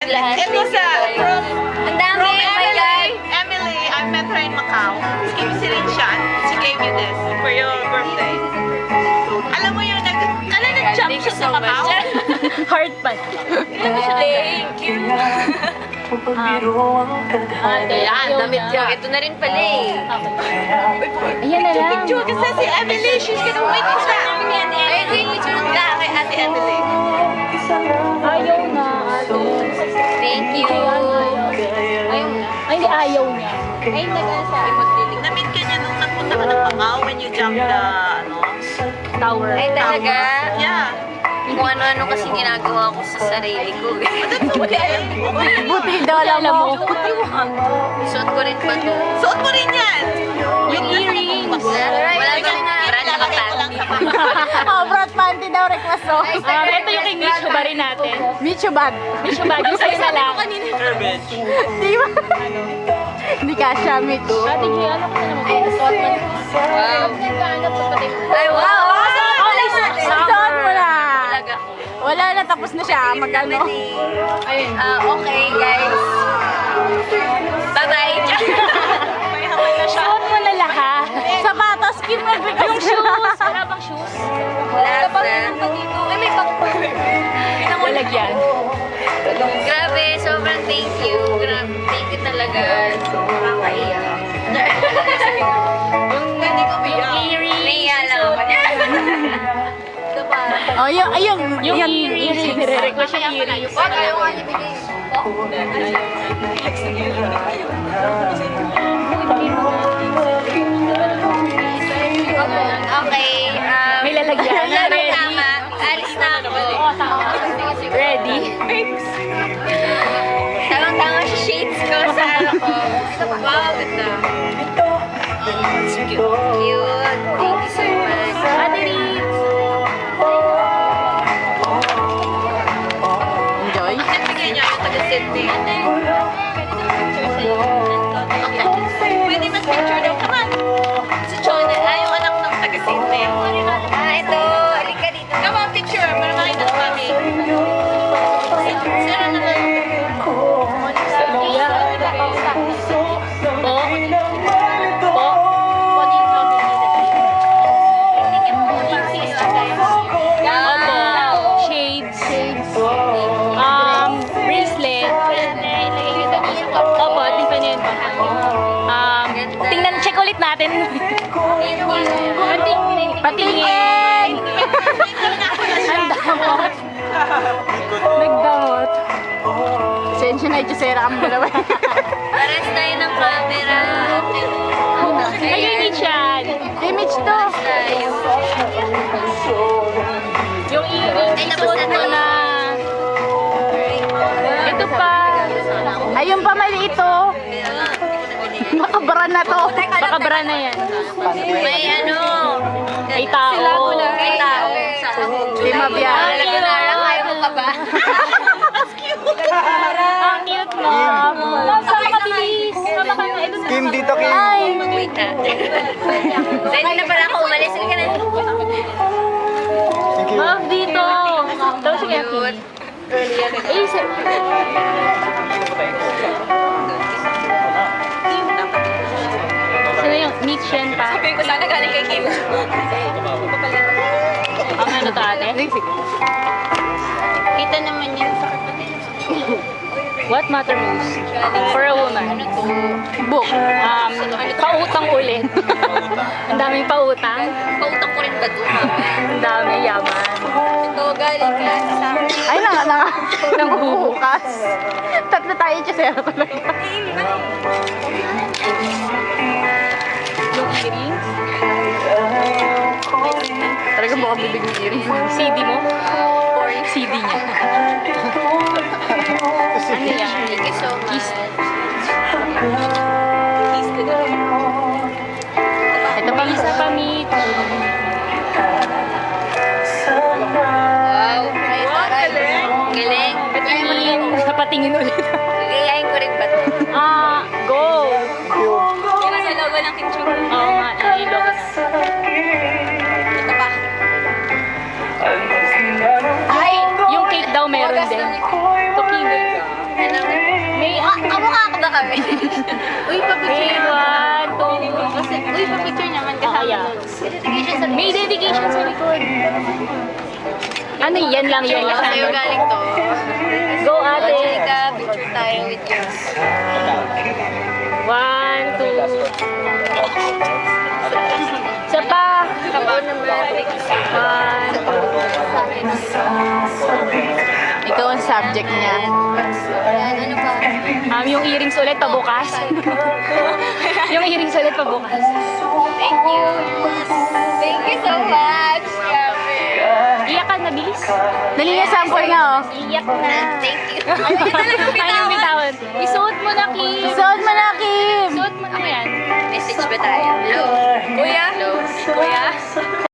lahat. Ito sa from Ang dami, oh my God. Emily, I met her in Macau. She gave si Rinchan. She gave you this for your birthday. Alam mo yun, nag-jump siya sa Macau. Heart pa. Thank you. Ayan, damit yun. Ito na rin pala eh. Ayan na lang. Picture kasi si Emily, she's gonna wait for that. Ayun, wait, picture Wala kay Ate Emily. Ayaw na, ate. Thank you. Ayaw na. Ay, hindi ayaw niya. Ay, nag-ano sa akin magdilig. Na-meet ka niya nung nagpunta ka ng Macau when you jumped the, Tower. Ay, talaga? Yeah. Kung ano-ano kasi ginagawa ko sa sarili ko. Buti daw alam mo. Suot ko rin pa to. Suot mo rin yan! Yung earrings. Wala kang brand na panty. Oh, broad panty daw request ko. Ito yung kay Micho ba rin natin? Micho bag. Micho bag. Yung sa'yo na lang. Di ba? Hindi ka siya, Mitch. Ate G, ano ka na naman? Ay, suot mo. Wow. Ay, wow! Suot mo na. Talaga. Wala na, tapos na siya. Magano. Ayun. Okay, guys. Bye-bye. Suot mo na lahat. Sapatos, Kim, mag-request. Yung shoes. Wala bang shoes? Wala pa dito. Ay, may bag pa. Lalagyan. Grabe, sobrang thank you. Grabe, thank you talaga. Nakakaiyak. Yung earrings. Naiya lang ako. Oh, ayun. Yung earrings. Nire-request yung earrings. Wag, ayaw nga ibigay. Okay, May lalagyan. Ready? tama. Alis na ako. Oo, tama. Ready? Tamang-tama sa shades ko sa ano ko. Wow, ganda. Cute. Thank you so much. Ate Ritz. Enjoy? Bigyan niya yung taga-Sydney. Pwede mag-picture daw. Come on! Si Chona, yung anak ng taga-Sydney. Ito. Halika dito. Come on, picture. Para makita sa mami. Sino na lang? Shades. Bracelet. Opo, di pa niya yun. Tingnan, check ulit natin. Patingin! Ang damot. Nagdamot. Sensya na yung sera ang dalawa. Pares tayo ng camera. Ay, image yan. Image to. Tayo. Yung Ay, tapos na to. na. Ito pa. Ayun pa, mali ito. Makabara na to. Makabara na yan. May ano. Ay tao. May tao. Di mabiyag. Talaga na lang. Ayaw mo pa ba? Ang cute mo. Sama ka, bilis. Sama ka na. Kim, dito, Kim. Ay. Wait na. Pwede na pala ako umalis. Sige na. Thank you. Ma'am, dito. Daw siya Cute. Eh, sino yung Mitch yan pa? Sabi ko sana galing kay Kim. Ang ano to ate? Kita naman yun sa What matter most for a woman? Book. Pautang ulit. Ang daming pautang. pautang ko rin ba ito? Ang dami yaman. Ito galing ka sa Ay, nang bubukas. Tatlo tayo chisera talaga. Yung earrings? Talaga mo kang bibig ng earrings. CD mo? Or yung CD niya? Ano yan? Thank you so much. Ito pa isa pa, Mitch. Wow. Ay, taray. Galing. Patingin. Patingin ulit. Gagayahin ko rin ba ito? Go! Yung nasa logo ng picture. Oo nga, ilog. Ito pa. Ay, yung cake daw meron din. Tokino. kami. Uy, pa-picture naman. Uy, pa-picture naman kasama. May dedication sa likod. Ano yan lang, yan lang. Sa'yo galing to. Go, ate. Angelica, picture tayo with you. 1, 2. Isa pa. Kapag naman. 1. Ikaw ang subject niya. Ano pa? Yung earrings ulit pabukas. Yung earrings ulit pabukas. Thank you. Thank you so much. Grabe. Iyak ka na, bilis. Dali nga, sample nga, oh. Iyak na. Thank you. Ayaw bitawan. Isuot mo na, Kim. Isuot mo na, Kim. Isuot mo na yan. Message ba tayo? Hello? Kuya? Hello? Kuya?